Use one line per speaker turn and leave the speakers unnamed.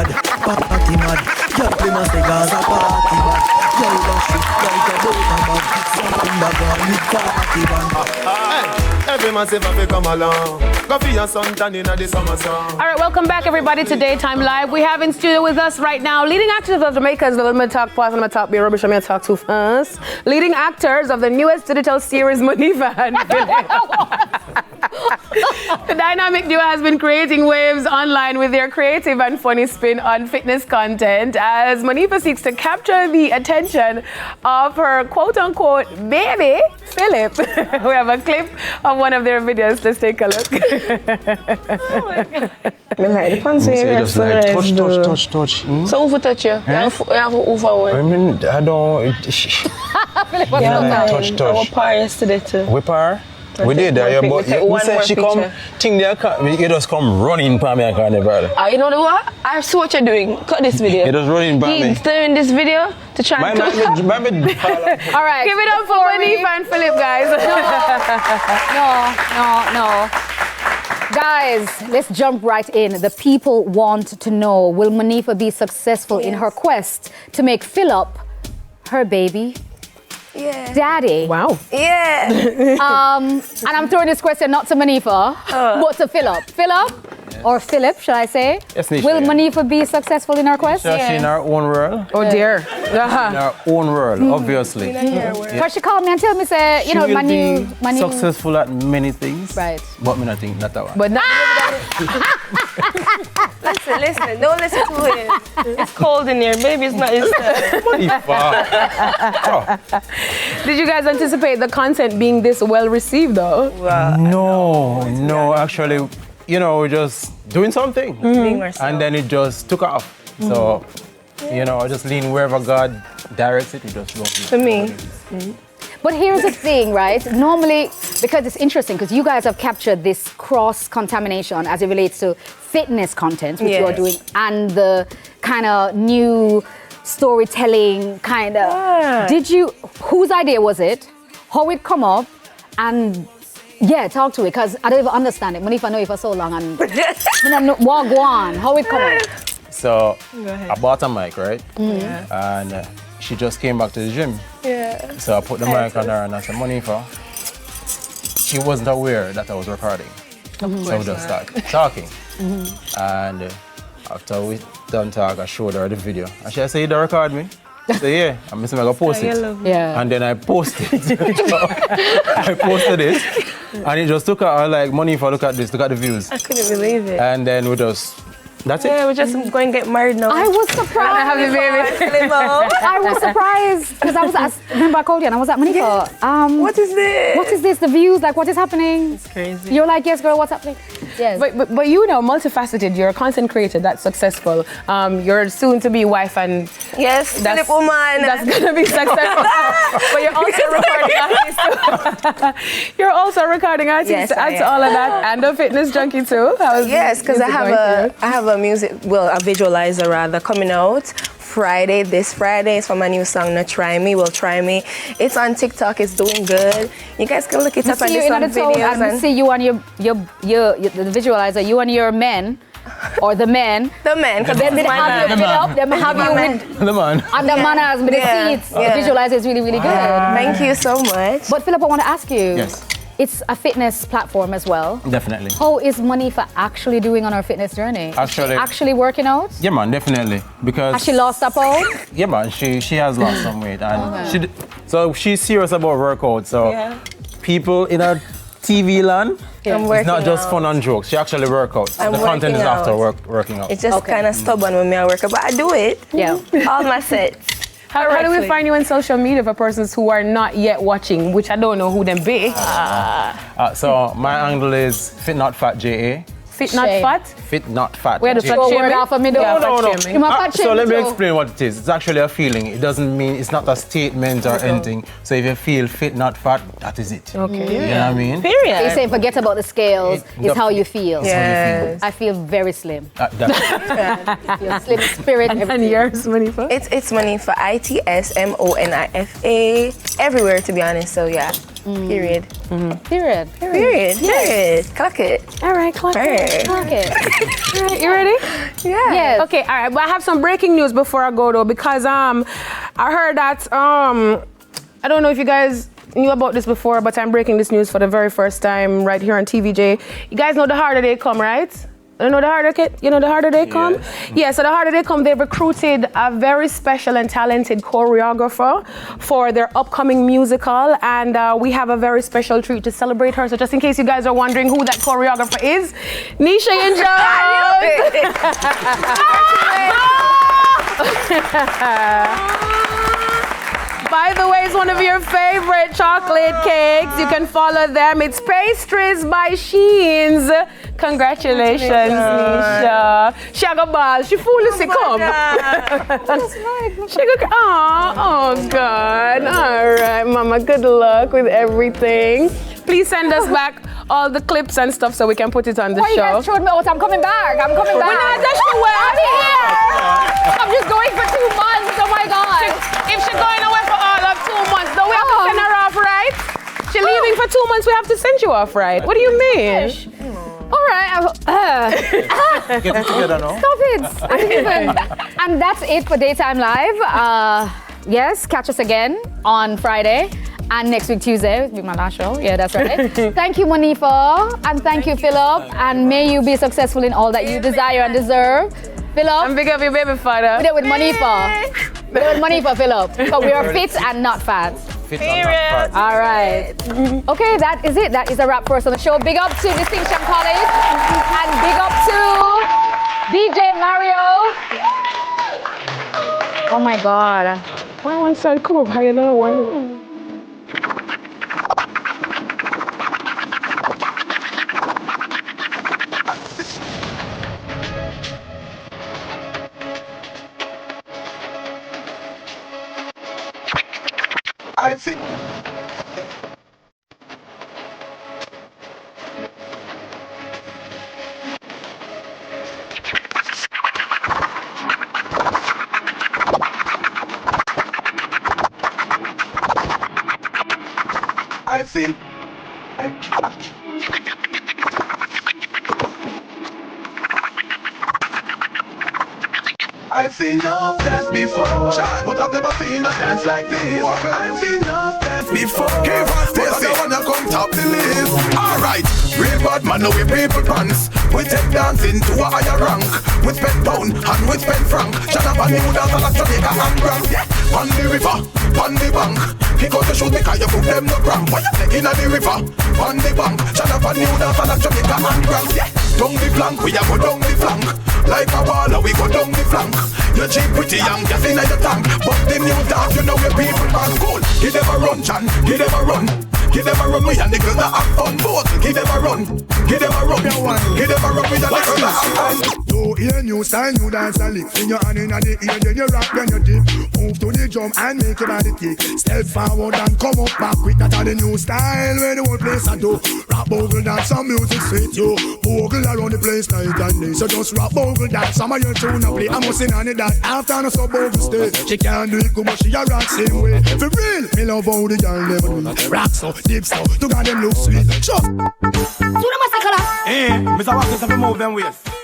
mad. Girl, we must say Gaza party mad. Girl, rush it like a boat bag. Something that gone with party band.
Every man say if come along. Go for your sun tan in the summer song.
All right, welcome back everybody to Daytime Live. We have in studio with us right now leading actors of Jamaica's Little Mid Talk Pause, I'm gonna talk be rubbish, I'm gonna talk too fast. Leading actors of the newest digital series Monifa and Phillip. The dynamic duo has been creating waves online with their creative and funny spin on fitness content as Monifa seeks to capture the attention of her quote-unquote baby, Phillip. We have a clip of one of their videos. Let's take a look.
Oh my God. I like the fancy
just like touch.
So who touch you? You have over.
I mean, I don't.
Phillip, what's
touch.
Our par yesterday too.
We par? We did that, but you said she come, think you just come running by me, I can't never.
You know what? I see what you're doing. Cut this video.
You just running by me.
He's doing this video to try and touch.
All right, give it up for Monifa and Phillip, guys.
No. Guys, let's jump right in. The people want to know, will Monifa be successful in her quest to make Phillip her baby?
Yeah.
Daddy.
Wow.
Yeah.
And I'm throwing this question not to Monifa, but to Phillip. Phillip, or Phillip, should I say?
Yes, Nisha,
will Monifa be successful in her quest?
She's in her own world.
Oh dear.
In her own world, obviously.
Because she called me and told me, say, you know,
She
my
will be
new...
successful at many things.
Right.
But me not think that one.
But not
Listen. Don't listen to it. It's cold in here. Baby's not his
Did you guys anticipate the content being this well received though?
No, actually, you know, we're just doing something. And then it just took off. So, you know, I just lean wherever God directs it, we just run.
For me.
But here's the thing, right? Normally, because it's interesting, because you guys have captured this cross-contamination as it relates to fitness content, which you are doing, and the kind of new storytelling kind of. Did you, whose idea was it? How it come up? And yeah, talk to it, because I don't even understand it. Monifa know it for so long, and what go on? How it come up?
So, I bought a mic, right? And she just came back to the gym.
Yeah.
So I put the mic on her and I said, Monifa. She wasn't aware that I was recording. So we just started talking. And after we done talk, I showed her the video. And she said, you don't record me? I said, yeah. I'm going to post it.
Yeah.
And then I posted. I posted it. And it just took her like, Monifa, look at this, look at the views.
I couldn't believe it.
And then we just, that's it.
Yeah, we're just going to get married now.
I was surprised.
I have the baby.
I was surprised because I was at, remember I called you and I was at Monifa.
What is this?
What is this? The views, like what is happening?
It's crazy.
You're like, yes, girl, what's happening? Yes.
But you know, multifaceted. You're a content creator that's successful. You're soon to be wife and
yes, Phillip woman.
That's gonna be successful. But you're also a recording artist. You're also a recording artist.
Yes,
add to all of that, and a fitness junkie too.
Yes, because I have a music, well, a visualizer rather, coming out Friday. This Friday is for my new song, No Try Me, Will Try Me. It's on TikTok. It's doing good. You guys can look it up and do some videos.
I see you on the visualizer. You and your men. Or the men.
The men, because
then they have you up. They have you with
the man.
And the manners with the seats. The visualizer is really, really good.
Thank you so much.
But Phillip, I want to ask you.
Yes.
It's a fitness platform as well.
Definitely.
How is Monifa actually doing on her fitness journey? Actually working out?
Yeah, man, definitely. Because
has she lost a pound?
Yeah, man, she has lost some weight, and so she's serious about workout. So people in her TV land, it's not just fun and jokes. She actually works out. The content is after working out.
It's just kind of stubborn when I work out, but I do it.
Yeah.
All my sets.
How do we find you on social media for persons who are not yet watching, which I don't know who them be?
So my handle is Fit Not Fat JA.
Fit Not Fat?
Fit Not Fat.
Where the fat shaming?
Off of me,
No. So let me explain what it is. It's actually a feeling. It doesn't mean, it's not a statement or anything. So if you feel fit, not fat, that is it.
Okay.
You know what I mean?
Period.
They say forget about the scales, it's how you feel.
Yes.
I feel very slim.
That's
Slim spirit.
And yours, Monifa?
It's Monifa, ITSMONIFA, everywhere to be honest, so yeah. Period.
Period.
Clock it.
All right, clock it.
Clock it.
All right, you ready?
Yeah.
Yes.
Okay, all right. But I have some breaking news before I go though, because I heard that I don't know if you guys knew about this before, but I'm breaking this news for the very first time right here on TVJ. You guys know the harder they come, right? You know the harder they come? Yeah, so the harder they come, they've recruited a very special and talented choreographer for their upcoming musical, and we have a very special treat to celebrate her. So just in case you guys are wondering who that choreographer is, Nisha and By the way, it's one of your favorite chocolate cakes. You can follow them. It's Pastries by Sheens. Congratulations, Nisha. She got a ball. She foolishly come. She got, oh God. All right, Mama, good luck with everything. Please send us back all the clips and stuff so we can put it on the
Why
show.
you guys showed me out? I'm coming back. I'm coming back.
We're not just away.
I'll be here. I'm just going for 2 months. Oh my God.
If she's going away for all of 2 months, don't we have to send her off, right? She's leaving for 2 months, we have to send you off, right? What do you mean?
All right.
Get it together now.
Stop it. And that's it for Daytime Live. Yes, catch us again on Friday. And next week, Tuesday, will be my last show. Yeah, that's right. Thank you, Monifa. And thank you, Phillip. And may you be successful in all that you desire and deserve. Phillip.
I'm big of your baby father.
We did it with Monifa. We did it with Monifa, Phillip. But we are fit and not fat. All right. Okay, that is it. That is a wrap for us on the show. Big up to Distinction College. And big up to DJ Mario. Oh my God.
Why one side come up higher than one?
I think. I've seen enough dance before, but I've never seen a dance like this. I've seen enough dance before, but I don't wanna come top the list. Alright, real bad man, now we people pants. We take dancing to a higher rank. We spend pound and we spend franc. Shut up and new dance like Jamaica and Grand. Yeah, on the river, on the bank. Kick out the shoes because you put them no cramp. Why you taking on the river, on the bank. Shut up and new dance like Jamaica and Grand. Yeah, down the flank, we a go down the flank. Like a baller, we go down the flank. You're cheap, pretty young, just in the tank. But the new dance, you know where people can cool. Give them a run, Chan, give them a run. Give them a run, we and the girls that have fun. Both, give them a run, give them a run. Give them a run, we and the girls that have fun.
No ear, new style, new dance and lick. In your hand in the ear, then you rock, then you dip. Move to the drum and make your body kick. Step forward and come up back quick. That are the new style where the whole place I do. Rap bogle dance, some music sweet you. Bogle around the place night and day. So just rap bogle dance, some of your tune a play. I'm sing on it that after no so bogle stay. She can't do it good, but she a rock same way. For real, me love how the girl never do. Rock so, deep so, to got them look sweet. Sure.
Mr. Watkins, have to move them ways.